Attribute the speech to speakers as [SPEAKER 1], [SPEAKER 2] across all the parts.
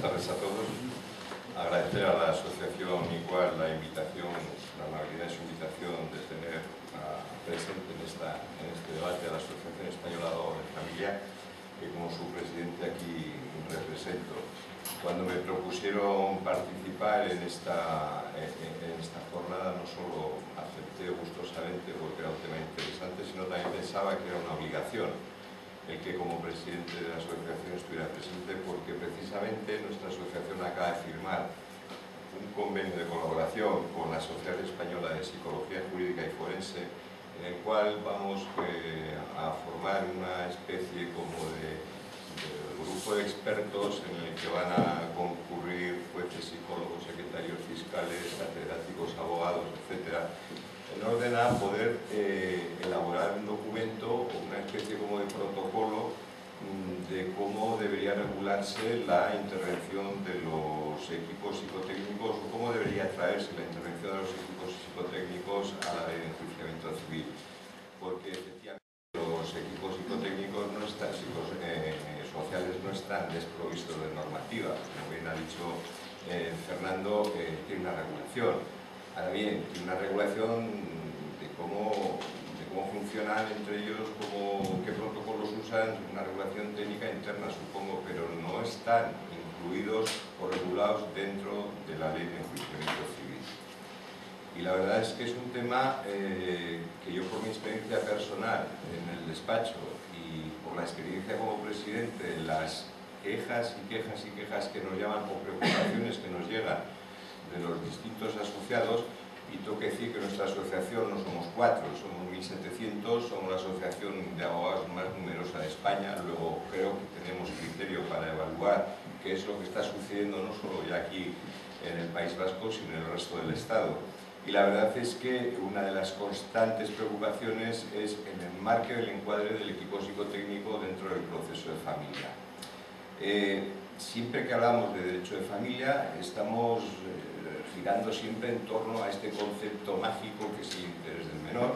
[SPEAKER 1] tardes a todos. Agradecer a la Asociación Igual la invitación, la amabilidad de su invitación de tener presente en este debate a la Asociación Española de Familia, que como su presidente aquí represento. Cuando me propusieron participar en esta jornada, no solo acepté gustosamente porque era un tema interesante, sino también pensaba que era una obligación el que como presidente de la asociación estuviera presente, porque precisamente nuestra asociación acaba de firmar un convenio de colaboración con la Sociedad Española de Psicología Jurídica y Forense, en el cual vamos a formar una especie como de grupo de expertos en el que van a concurrir jueces, psicólogos, secretarios fiscales, catedráticos, abogados, etcétera, en orden a poder elaborar un documento o una especie como de protocolo de cómo debería regularse la intervención de los equipos psicotécnicos o cómo debería traerse la intervención de los equipos psicotécnicos a la ley de enjuiciamiento civil. Porque efectivamente los equipos psicotécnicos sociales no están desprovistos de normativa. Como bien ha dicho Fernando, tiene una regulación. Ahora bien, tiene una regulación de cómo funcionan entre ellos, qué protocolos usan, una regulación técnica interna, supongo, pero no están incluidos o regulados dentro de la ley de enjuiciamiento civil. Y la verdad es que es un tema que yo, por mi experiencia personal en el despacho y por la experiencia como presidente, las quejas y quejas y quejas que nos llaman o preocupaciones que nos llegan de los distintos asociados, y tengo que decir que nuestra asociación no somos 4, somos 1.700, somos la asociación de abogados más numerosa de España. Luego creo que tenemos criterio para evaluar qué es lo que está sucediendo no solo ya aquí en el País Vasco, sino en el resto del Estado. Y la verdad es que una de las constantes preocupaciones es en el marco del encuadre del equipo psicotécnico dentro del proceso de familia. Siempre que hablamos de derecho de familia estamos girando siempre en torno a este concepto mágico que es el interés del menor.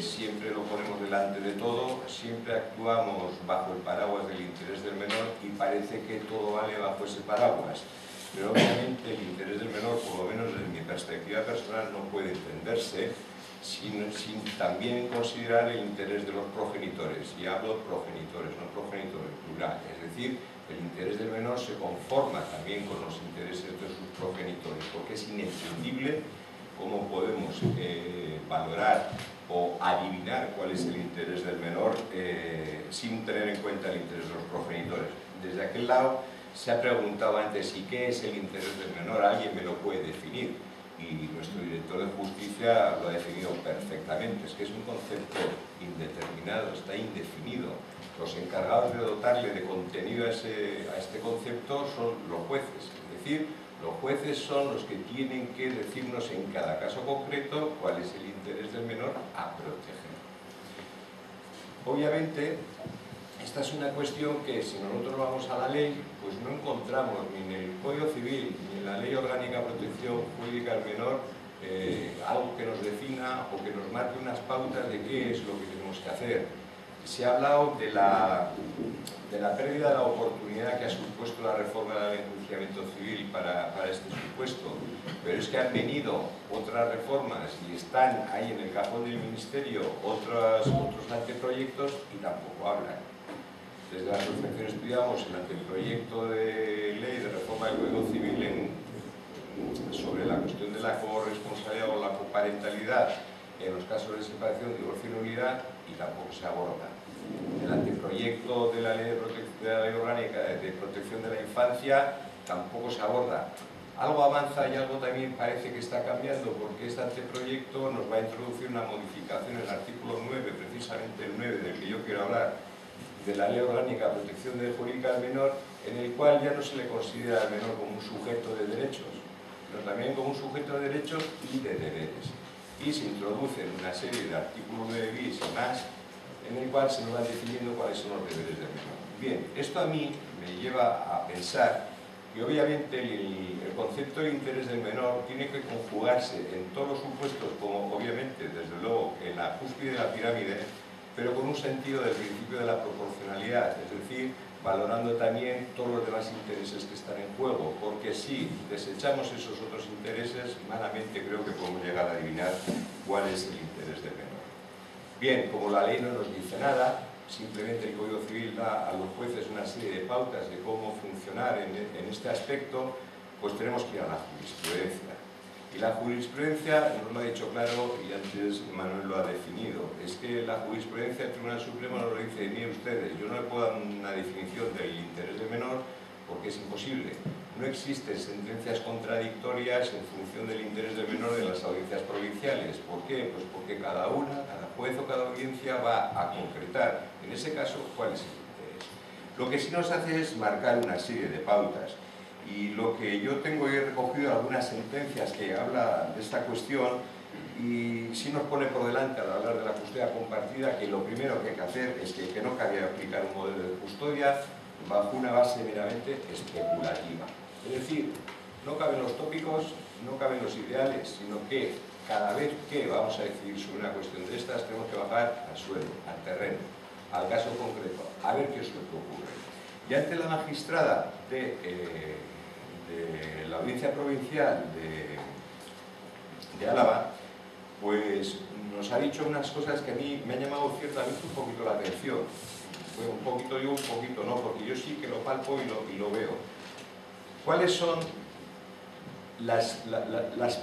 [SPEAKER 1] Siempre lo ponemos delante de todo, siempre actuamos bajo el paraguas del interés del menor y parece que todo vale bajo ese paraguas. Pero obviamente el interés del menor, por lo menos desde mi perspectiva personal, no puede entenderse sin también considerar el interés de los progenitores. Y hablo progenitores, no progenitores plural. Es decir, el interés del menor se conforma también con los intereses de sus progenitores, porque es inentendible cómo podemos valorar o adivinar cuál es el interés del menor sin tener en cuenta el interés de los progenitores. Desde aquel lado se ha preguntado antes, ¿y qué es el interés del menor? ¿Alguien me lo puede definir? Y nuestro director de justicia lo ha definido perfectamente. Es que es un concepto indeterminado, está indefinido. Los encargados de dotarle de contenido a este concepto son los jueces. Es decir, los jueces son los que tienen que decirnos en cada caso concreto cuál es el interés del menor a proteger. Obviamente, esta es una cuestión que si nosotros vamos a la ley, pues no encontramos ni en el Código Civil ni en la Ley Orgánica de Protección Jurídica al Menor algo que nos defina o que nos marque unas pautas de qué es lo que tenemos que hacer. Se ha hablado de la pérdida de la oportunidad que ha supuesto la reforma de la ley de enjuiciamiento civil para este supuesto, pero es que han venido otras reformas y están ahí en el cajón del Ministerio otros anteproyectos y tampoco hablan. Desde la asociación estudiamos el anteproyecto de ley de reforma del Código Civil sobre la cuestión de la corresponsabilidad o la coparentalidad en los casos de separación, divorcio y nulidad, y tampoco se aborda. El anteproyecto de la ley orgánica de protección de la infancia tampoco se aborda. Algo avanza y algo también parece que está cambiando, porque este anteproyecto nos va a introducir una modificación en el artículo 9, precisamente el 9 del que yo quiero hablar, de la Ley Orgánica de Protección Jurídica al Menor, en el cual ya no se le considera al menor como un sujeto de derechos, sino también como un sujeto de derechos y de deberes. Y se introducen una serie de artículos 9 bis y más, en el cual se nos van definiendo cuáles son los deberes del menor. Bien, esto a mí me lleva a pensar que obviamente el concepto de interés del menor tiene que conjugarse en todos los supuestos, como obviamente, desde luego, en la cúspide de la pirámide, pero con un sentido del principio de la proporcionalidad, es decir, valorando también todos los demás intereses que están en juego, porque si desechamos esos otros intereses, malamente creo que podemos llegar a adivinar cuál es el interés del menor. Bien, como la ley no nos dice nada, simplemente el Código Civil da a los jueces una serie de pautas de cómo funcionar en este aspecto, pues tenemos que ir a la jurisprudencia. Y la jurisprudencia, nos lo ha dicho claro y antes Manuel lo ha definido, es que la jurisprudencia del Tribunal Supremo nos lo dice: miren ustedes, yo no le puedo dar una definición del interés del menor porque es imposible. No existen sentencias contradictorias en función del interés del menor en las audiencias provinciales. ¿Por qué? Pues porque cada juez o cada audiencia va a concretar, en ese caso, cuál es el interés. Lo que sí nos hace es marcar una serie de pautas. Y lo que yo tengo recogido algunas sentencias que hablan de esta cuestión, y sí nos pone por delante al hablar de la custodia compartida que lo primero que hay que hacer es que no cabía aplicar un modelo de custodia bajo una base meramente especulativa. Es decir, no caben los tópicos, no caben los ideales, sino que cada vez que vamos a decidir sobre una cuestión de estas tenemos que bajar al suelo, al terreno, al caso concreto, a ver qué es lo que ocurre. Y ante la magistrada de la Audiencia Provincial de Álava, pues nos ha dicho unas cosas que a mí me han llamado ciertamente un poquito la atención. Bueno, un poquito yo, un poquito no, porque yo sí que lo palpo y lo veo. ¿Cuáles son las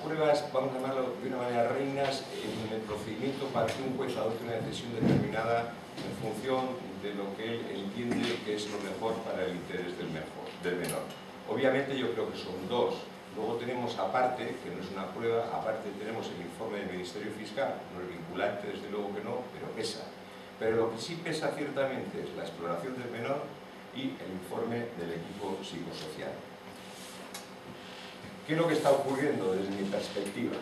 [SPEAKER 1] pruebas, vamos a llamarlo de una manera, reinas en el procedimiento para que un juez adopte una decisión determinada en función de lo que él entiende que es lo mejor para el interés del menor? Obviamente yo creo que son dos. Luego tenemos aparte, que no es una prueba, aparte tenemos el informe del Ministerio Fiscal, no es vinculante, desde luego que no, pero pesa. Pero lo que sí pesa ciertamente es la exploración del menor y el informe del equipo psicosocial. ¿Qué es lo que está ocurriendo desde mi perspectiva?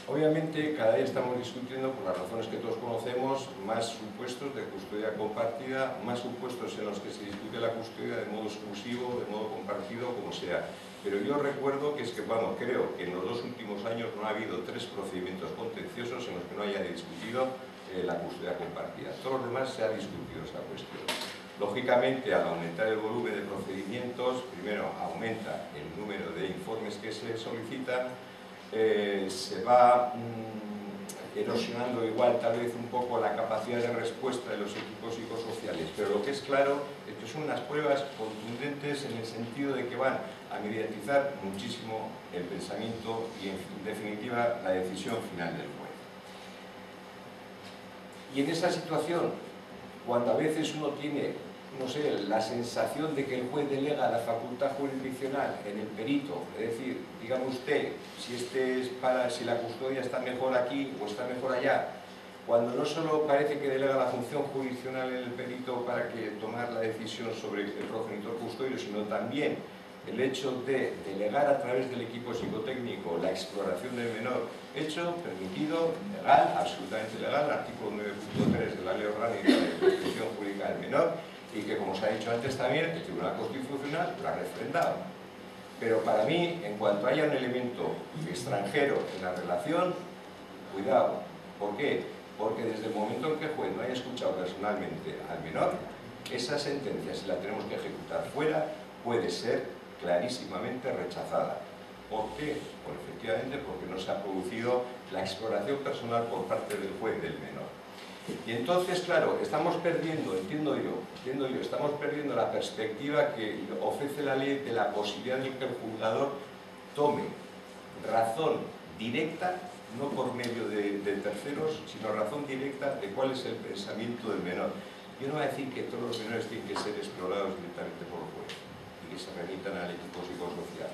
[SPEAKER 1] Obviamente cada día estamos discutiendo, por las razones que todos conocemos, más supuestos de custodia compartida, más supuestos en los que se discute la custodia de modo exclusivo, de modo compartido, como sea. Pero yo recuerdo que creo que en los 2 últimos años no ha habido 3 procedimientos contenciosos en los que no haya discutido la custodia compartida. Todos los demás se ha discutido esa cuestión. Lógicamente, al aumentar el volumen de procedimientos, primero aumenta el número de informes que se solicitan, se va erosionando igual tal vez un poco la capacidad de respuesta de los equipos psicosociales, pero lo que es claro es que son unas pruebas contundentes en el sentido de que van a mediatizar muchísimo el pensamiento y en definitiva la decisión final del juez. Y en esa situación, cuando a veces uno tiene, no sé, la sensación de que el juez delega la facultad jurisdiccional en el perito, es decir, dígame usted si la custodia está mejor aquí o está mejor allá, cuando no solo parece que delega la función jurisdiccional en el perito para que tomar la decisión sobre el progenitor custodio, sino también el hecho de delegar a través del equipo psicotécnico la exploración del menor, hecho, permitido, legal, absolutamente legal, artículo 9.3 de la Ley Orgánica de Protección Jurídica del Menor, y que, como se ha dicho antes también, el Tribunal Constitucional lo ha refrendado. Pero para mí, en cuanto haya un elemento extranjero en la relación, cuidado. ¿Por qué? Porque desde el momento en que el juez no haya escuchado personalmente al menor, esa sentencia, si la tenemos que ejecutar fuera, puede ser clarísimamente rechazada. ¿Por qué? Pues efectivamente porque no se ha producido la exploración personal por parte del juez del menor. Y entonces, claro, estamos perdiendo, entiendo yo, estamos perdiendo la perspectiva que ofrece la ley de la posibilidad de que el juzgador tome razón directa, no por medio de terceros, sino razón directa de cuál es el pensamiento del menor. Yo no voy a decir que todos los menores tienen que ser explorados directamente por el juez y que se remitan al equipo psicosocial.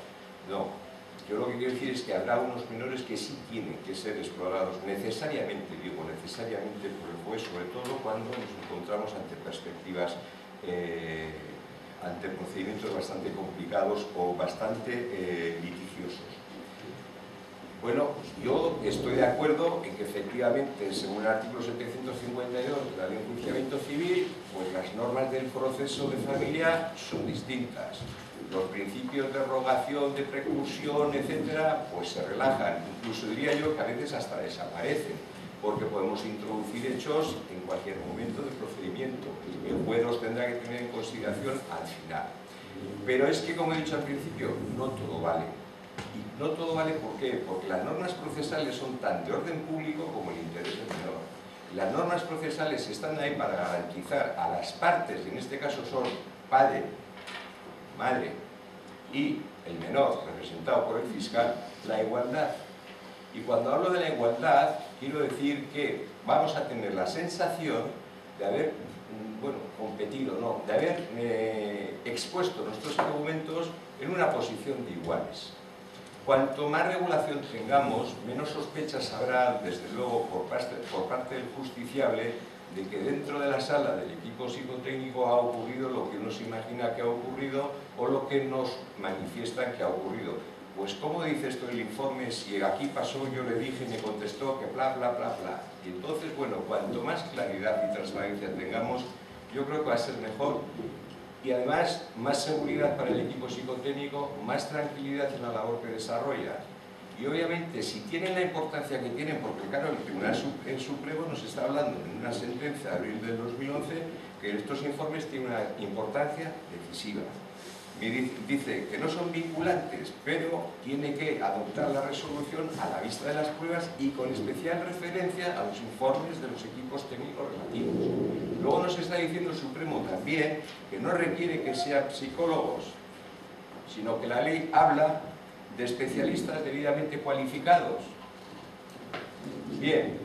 [SPEAKER 1] No. Yo lo que quiero decir es que habrá unos menores que sí tienen que ser explorados necesariamente, digo necesariamente por el juez, sobre todo cuando nos encontramos ante perspectivas, ante procedimientos bastante complicados o bastante litigiosos. Bueno, yo estoy de acuerdo en que efectivamente, según el artículo 752 de la Ley de Enjuiciamiento Civil, pues las normas del proceso de familia son distintas. Los principios de rogación, de preclusión, etcétera, pues se relajan. Incluso diría yo que a veces hasta desaparecen, porque podemos introducir hechos en cualquier momento del procedimiento. argumento. El juez los tendrá que tener en consideración al final. Pero es que, como he dicho al principio, no todo vale. Y no todo vale, ¿por qué? Porque las normas procesales son tan de orden público como el interés del menor. Las normas procesales están ahí para garantizar a las partes, y en este caso son padre, madre y el menor, representado por el fiscal, la igualdad. Y cuando hablo de la igualdad, quiero decir que vamos a tener la sensación de haber, competido, no, de haber expuesto nuestros argumentos en una posición de iguales. Cuanto más regulación tengamos, menos sospechas habrá, desde luego, por parte del justiciable, de que dentro de la sala del equipo psicotécnico ha ocurrido lo que uno se imagina que ha ocurrido o lo que nos manifiestan que ha ocurrido. Pues, ¿cómo dice esto el informe? Si aquí pasó, yo le dije y me contestó que bla, bla, bla, bla. Y entonces, bueno, cuanto más claridad y transparencia tengamos, yo creo que va a ser mejor. Y además, más seguridad para el equipo psicotécnico, más tranquilidad en la labor que desarrolla. Y obviamente, si tienen la importancia que tienen, porque claro, el Tribunal Supremo nos está hablando en una sentencia de abril del 2011 que estos informes tienen una importancia decisiva. Dice que no son vinculantes, pero tiene que adoptar la resolución a la vista de las pruebas y con especial referencia a los informes de los equipos técnicos relativos. Luego nos está diciendo el Supremo también que no requiere que sean psicólogos, sino que la ley habla de especialistas debidamente cualificados. Bien,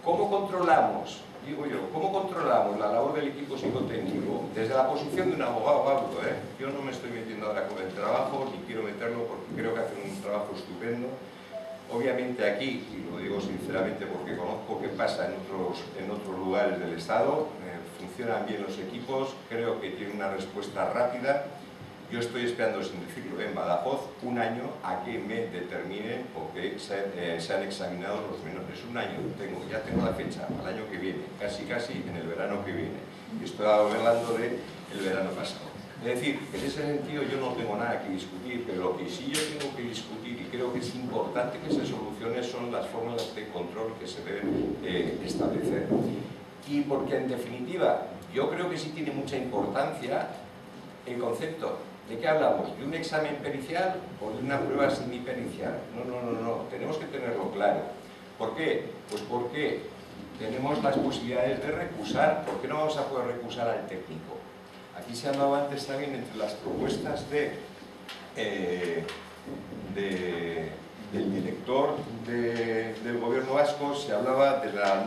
[SPEAKER 1] ¿cómo controlamos? Digo yo, ¿cómo controlamos la labor del equipo psicotécnico? Desde la posición de un abogado hablo, Yo no me estoy metiendo ahora con el trabajo, ni quiero meterlo porque creo que hacen un trabajo estupendo. Obviamente aquí, y lo digo sinceramente porque conozco qué pasa en otros lugares del Estado, funcionan bien los equipos, creo que tienen una respuesta rápida. Yo estoy esperando, sin decirlo, en Badajoz, un año a que me determinen o que se han examinado los menores. Un año ya tengo la fecha, al año que viene, casi en el verano que viene. Y estoy hablando del verano pasado. Es decir, en ese sentido yo no tengo nada que discutir, pero lo que sí yo tengo que discutir y creo que es importante que se solucione son las fórmulas de control que se deben establecer. Y porque, en definitiva, yo creo que sí tiene mucha importancia el concepto. ¿De qué hablamos? ¿De un examen pericial o de una prueba semipericial? No, tenemos que tenerlo claro. ¿Por qué? Pues porque tenemos las posibilidades de recusar. ¿Por qué no vamos a poder recusar al técnico? Aquí se ha hablado antes también entre las propuestas del director del gobierno vasco, se hablaba de la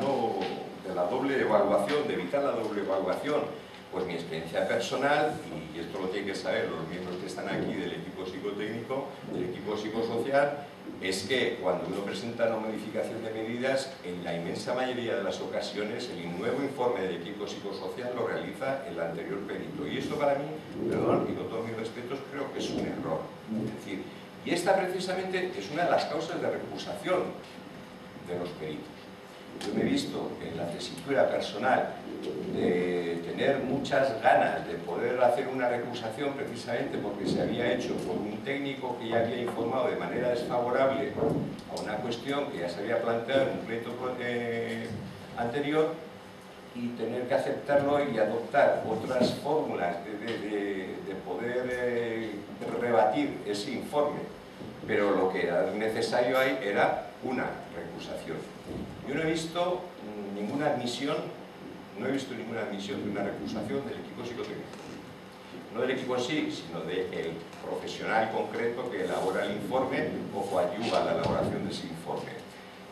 [SPEAKER 1] doble evaluación, de evitar la doble evaluación. Pues mi experiencia personal, y esto lo tienen que saber los miembros que están aquí del equipo psicotécnico, del equipo psicosocial, es que cuando uno presenta una modificación de medidas, en la inmensa mayoría de las ocasiones, el nuevo informe del equipo psicosocial lo realiza el anterior perito. Y esto para mí, perdón, y con todos mis respetos, creo que es un error. Es decir, y esta precisamente es una de las causas de recusación de los peritos. Yo me he visto en la tesitura personal de tener muchas ganas de poder hacer una recusación precisamente porque se había hecho por un técnico que ya había informado de manera desfavorable a una cuestión que ya se había planteado en un pleito anterior, y tener que aceptarlo y adoptar otras fórmulas de poder rebatir ese informe. Pero lo que era necesario ahí era una recusación. Yo no he visto ninguna admisión de una recusación del equipo psicotécnico. No del equipo en sí, sino del profesional concreto que elabora el informe o coadyuva la elaboración de ese informe.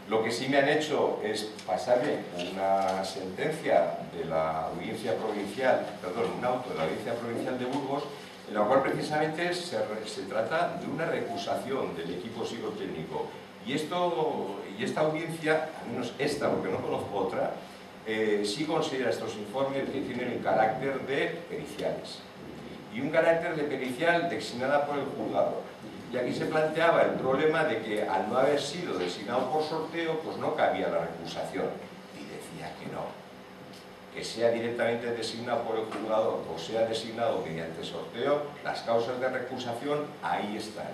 [SPEAKER 1] Lo que sí me han hecho es pasarme una sentencia de la audiencia provincial, perdón, un auto de la audiencia provincial de Burgos, en la cual precisamente se trata de una recusación del equipo psicotécnico. Y esta audiencia, al menos esta, porque no conozco otra, sí considera estos informes que tienen el carácter de periciales. Y un carácter de pericial designada por el juzgado. Y aquí se planteaba el problema de que al no haber sido designado por sorteo, pues no cabía la recusación. Y decía que no. Que sea directamente designado por el juzgador o sea designado mediante sorteo, las causas de recusación ahí están.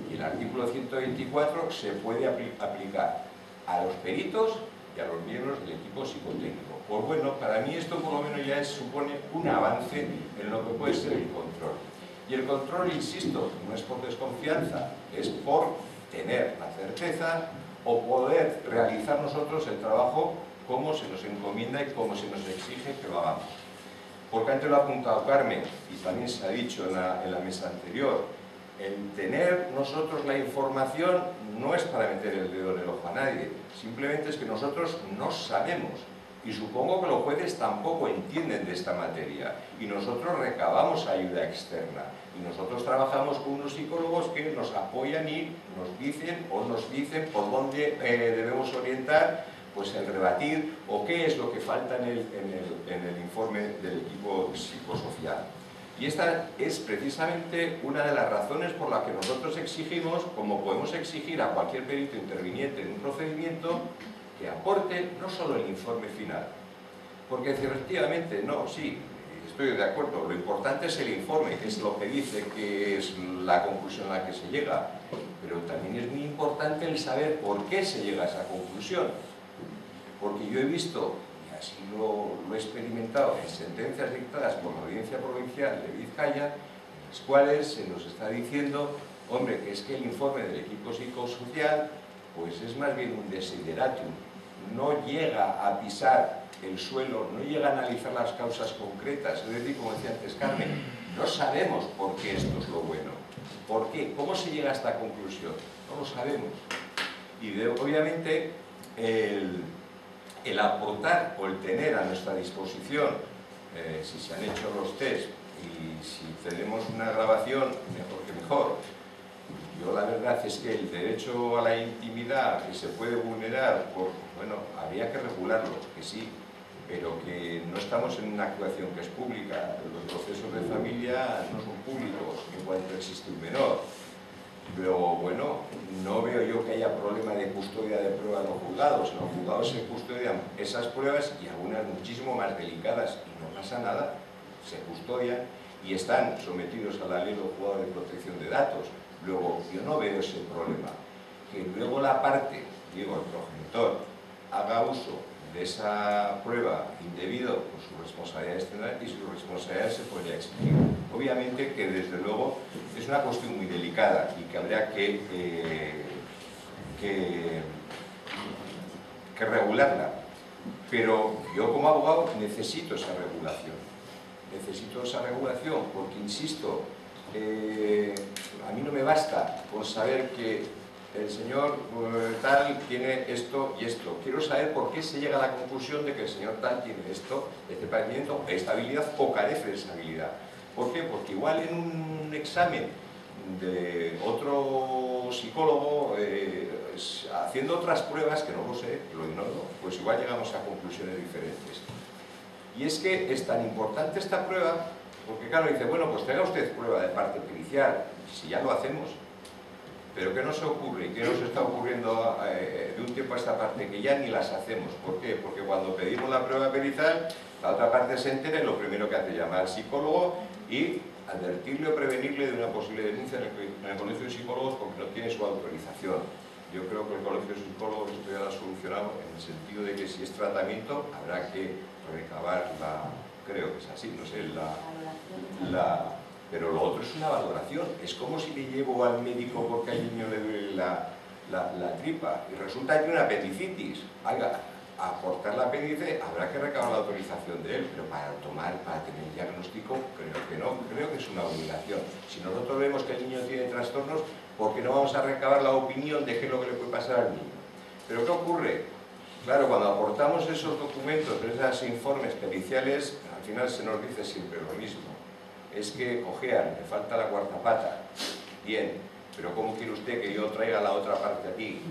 [SPEAKER 1] Y el artículo 124 se puede aplicar a los peritos y a los miembros del equipo psicotécnico. pues bueno, para mí esto por lo menos ya supone un avance en lo que puede ser el control. Y el control, insisto, no es por desconfianza, es por tener la certeza o poder realizar nosotros el trabajo como se nos encomienda y como se nos exige que lo hagamos. Porque antes lo ha apuntado Carmen, y también se ha dicho en la mesa anterior, el tener nosotros la información no es para meter el dedo en el ojo a nadie, simplemente es que nosotros no sabemos. Y supongo que los jueces tampoco entienden de esta materia. Y nosotros recabamos ayuda externa. Y nosotros trabajamos con unos psicólogos que nos apoyan y nos dicen por dónde debemos orientar pues el rebatir o qué es lo que falta en el informe del equipo psicosocial. Y esta es precisamente una de las razones por las que nosotros exigimos, como podemos exigir a cualquier perito interviniente en un procedimiento, que aporte no solo el informe final, porque efectivamente, no, sí, estoy de acuerdo, lo importante es el informe, que es lo que dice que es la conclusión a la que se llega, pero también es muy importante el saber por qué se llega a esa conclusión, porque yo he visto, y así lo he experimentado en sentencias dictadas por la Audiencia Provincial de Vizcaya, en las cuales se nos está diciendo, hombre, que es que el informe del equipo psicosocial pues es más bien un desideratum, no llega a pisar el suelo, no llega a analizar las causas concretas, es decir, como decía antes Carmen, no sabemos por qué esto es lo bueno, por qué, cómo se llega a esta conclusión, no lo sabemos. Y obviamente el aportar o el tener a nuestra disposición, si se han hecho los test y si tenemos una grabación, mejor que mejor. Yo la verdad es que el derecho a la intimidad que se puede vulnerar, bueno, habría que regularlo, que sí, pero que no estamos en una actuación que es pública. Los procesos de familia no son públicos en cuanto existe un menor. Pero bueno, no veo yo que haya problema de custodia de pruebas en los juzgados. En los juzgados se custodian esas pruebas y algunas muchísimo más delicadas y no pasa nada, se custodian y están sometidos a la ley del juzgado de protección de datos. Luego, yo no veo ese problema. Que luego la parte, digo, el progenitor, haga uso de esa prueba indebido por su responsabilidad externa y su responsabilidad se podría exigir. Obviamente que desde luego es una cuestión muy delicada y que habría que regularla. Pero yo como abogado necesito esa regulación. Necesito esa regulación porque, insisto, a mí no me basta con saber que el señor tal tiene esto y esto. Quiero saber por qué se llega a la conclusión de que el señor tal tiene esto, este padecimiento, esta habilidad o carece de esa habilidad. ¿Por qué? Porque igual en un examen de otro psicólogo, haciendo otras pruebas, que no lo sé, lo ignoro, pues igual llegamos a conclusiones diferentes. Y es que es tan importante esta prueba, porque claro, dice, bueno, pues tenga usted prueba de parte pericial, si ya lo hacemos. Pero ¿qué nos ocurre? ¿Qué nos está ocurriendo de un tiempo a esta parte? Que ya ni las hacemos. ¿Por qué? Porque cuando pedimos la prueba pericial, la otra parte se entera y lo primero que hace es llamar al psicólogo y advertirle o prevenirle de una posible denuncia en el colegio de psicólogos porque no tiene su autorización. Yo creo que el colegio de psicólogos esto ya lo ha solucionado en el sentido de que si es tratamiento habrá que recabar creo que es así, no sé, pero lo otro es una valoración. Es como si le llevo al médico porque al niño le duele la tripa y resulta que hay una apendicitis. Oiga, a cortar la apéndice habrá que recabar la autorización de él, pero para tener el diagnóstico, creo que no, creo que es una obligación. Si nosotros vemos que el niño tiene trastornos, ¿por qué no vamos a recabar la opinión de qué es lo que le puede pasar al niño? Pero ¿qué ocurre? Claro, cuando aportamos esos documentos, esos informes periciales, al final se nos dice siempre lo mismo. Es que cojean, le falta la cuarta pata. Bien, pero ¿cómo quiere usted que yo traiga la otra parte aquí?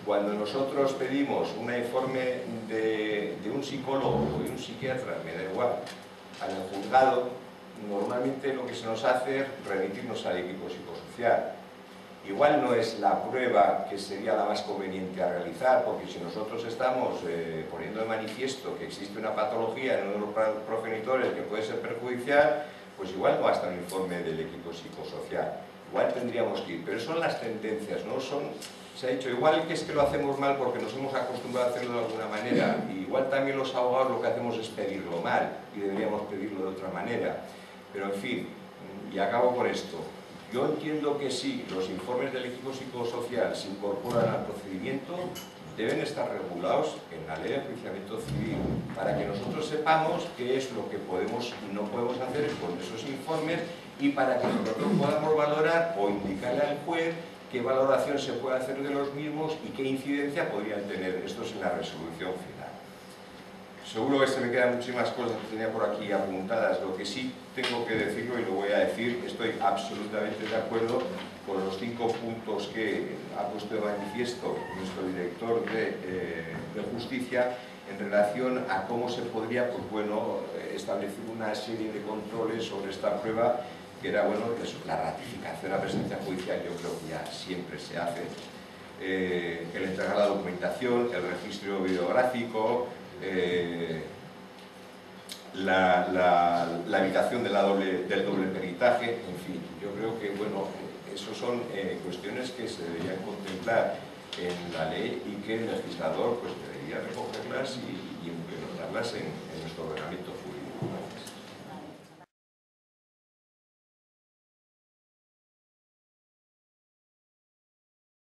[SPEAKER 1] Cuando nosotros pedimos un informe de un psicólogo o de un psiquiatra, me da igual, al juzgado, normalmente lo que se nos hace es remitirnos al equipo psicosocial. Igual no es la prueba que sería la más conveniente a realizar, porque si nosotros estamos poniendo de manifiesto que existe una patología en uno de los progenitores que puede ser perjudicial, pues igual no basta un informe del equipo psicosocial. Igual tendríamos que ir, pero son las tendencias, no son se ha dicho, igual que es que lo hacemos mal porque nos hemos acostumbrado a hacerlo de alguna manera, y igual también los abogados lo que hacemos es pedirlo mal, y deberíamos pedirlo de otra manera. Pero en fin, y acabo con esto. Yo entiendo que si los informes del equipo psicosocial se incorporan al procedimiento, deben estar regulados en la ley de enjuiciamiento civil, para que nosotros sepamos qué es lo que podemos y no podemos hacer con esos informes, y para que nosotros podamos valorar o indicarle al juez qué valoración se puede hacer de los mismos y qué incidencia podrían tener estos en la resolución final. Seguro que se me quedan muchísimas cosas que tenía por aquí apuntadas. Lo que sí tengo que decirlo, y lo voy a decir, estoy absolutamente de acuerdo con los 5 puntos que ha puesto de manifiesto nuestro director de Justicia en relación a cómo se podría, pues bueno, establecer una serie de controles sobre esta prueba, que era, bueno, eso, la ratificación a presencia judicial. Yo creo que ya siempre se hace, el entregar la documentación, el registro videográfico, la evitación del doble peritaje, en fin. Yo creo que, bueno, eso son cuestiones que se deberían contemplar en la ley y que el legislador pues debería recogerlas y implementarlas en nuestro ordenamiento jurídico.